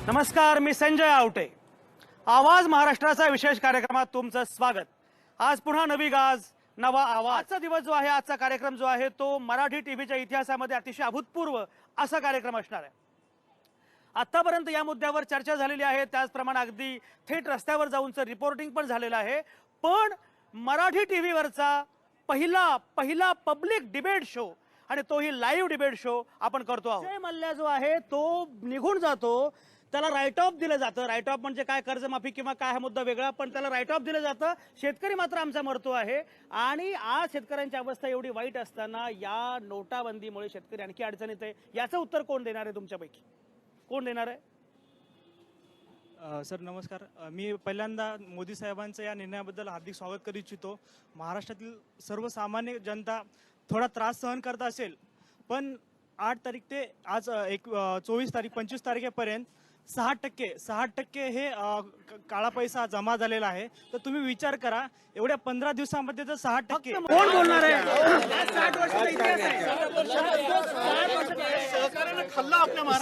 नमस्कार, मी संजय आवटे. आवाज महाराष्ट्राचा विशेष कार्यक्रमात तुमचं स्वागत. आज पुन्हा नवी गाज, नवा आवाज. आजचा दिवस जो आहे, आजचा कार्यक्रम जो आहे तो मराठी टीव्हीच्या इतिहासामध्ये अतिशय अभूतपूर्व असा कार्यक्रम असणार आहे. आतापर्यंत या मुद्द्यावर चर्चा झालेली आहे, त्याचप्रमाणे अगदी थेट रस्त्यावर जाऊनचं रिपोर्टिंग पण झालेलं आहे. पण मराठी टीव्हीवरचा पहिला पब्लिक डिबेट शो आणि तोही लाईव्ह डिबेट शो आपण करतो आहोत. विजय मल्ल्या जो आहे तो निघून जातो, त्याला राईट ऑफ दिलं जातं. राईट ऑफ म्हणजे काय, कर्जमाफी किंवा काय हा मुद्दा वेगळा, पण त्याला राईट ऑफ दिलं जातं. शेतकरी मात्र आमचा मरतो आहे. आणि आज शेतकऱ्यांची अवस्था एवढी वाईट असताना या नोटाबंदीमुळे शेतकरी आणखी अडचणीत आहे. याचं उत्तर कोण देणार आहे तुमच्यापैकी? कोण देणार आहे? सर नमस्कार. मी पहिल्यांदा मोदी साहेबांच्या या निर्णयाबद्दल हार्दिक स्वागत करू इच्छितो. महाराष्ट्रातील सर्वसामान्य जनता थोडा त्रास सहन करत असेल, पण 8 तारीख ते आज 24 तारीख 25 तारखेपर्यंत 6% हे काळा पैसा जमा झालेला आहे. तर तुम्ही विचार करा, एवढ्या 15 दिवसांमध्ये जर 6% कोण बोलणार आहे?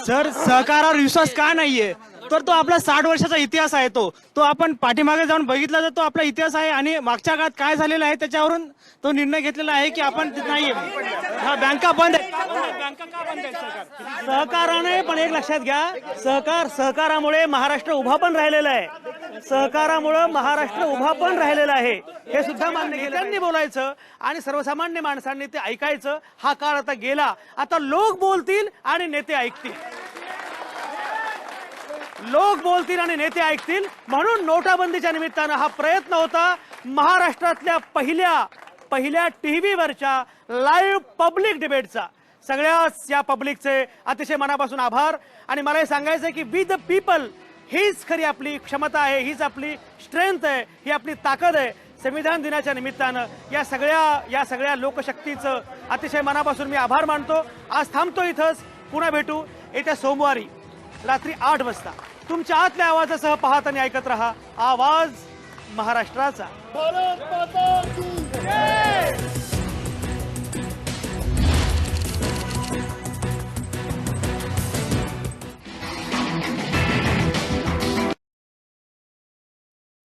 सर सहकारावर विश्वास का नाहीये? तर तो आपला 60 वर्षाचा इतिहास आहे. तो आपण पाठीमागे जाऊन बघितला तर तो आपला इतिहास आहे. आणि मागच्या काळात काय झालेलं आहे त्याच्यावरून तो निर्णय घेतलेला आहे की आपण नाहीये. हा, बँका बंद आहेत. बँका का बंद आहेत? सरकार सहकाराने पण एक लक्षात घ्या, सहकारामुळे महाराष्ट्र उभा पण राहिलेला आहे. सहकारामुळे महाराष्ट्र उभा पण राहिलेला आहे, हे सुद्धा मान्य केलं. त्यांनी बोलायचं आणि सर्वसामान्य माणसांनी ते ऐकायचं. हा काळ आता गेला. आता लोक बोलतील आणि नेते ऐकतील. लोक बोलतील आणि नेते ऐकतील. म्हणून नोटाबंदीच्या निमित्तानं हा प्रयत्न होता महाराष्ट्रातल्या पहिल्या टीव्हीवरच्या लाईव्ह पब्लिक डिबेटचा. सगळ्याच या पब्लिकचे अतिशय मनापासून आभार. आणि मला हे सांगायचं आहे की वी द पीपल हीच खरी आपली क्षमता आहे, हीच आपली स्ट्रेंथ आहे, ही आपली ताकद आहे. संविधान दिनाच्या निमित्तानं या सगळ्या लोकशक्तीचं अतिशय मनापासून मी आभार मानतो. आज थांबतो इथंच. पुन्हा भेटू येत्या सोमवारी रात्री 8 वाजता. तुमच्या आतल्या आवाजासह पाहत आणि ऐकत रहा आवाज महाराष्ट्राचा.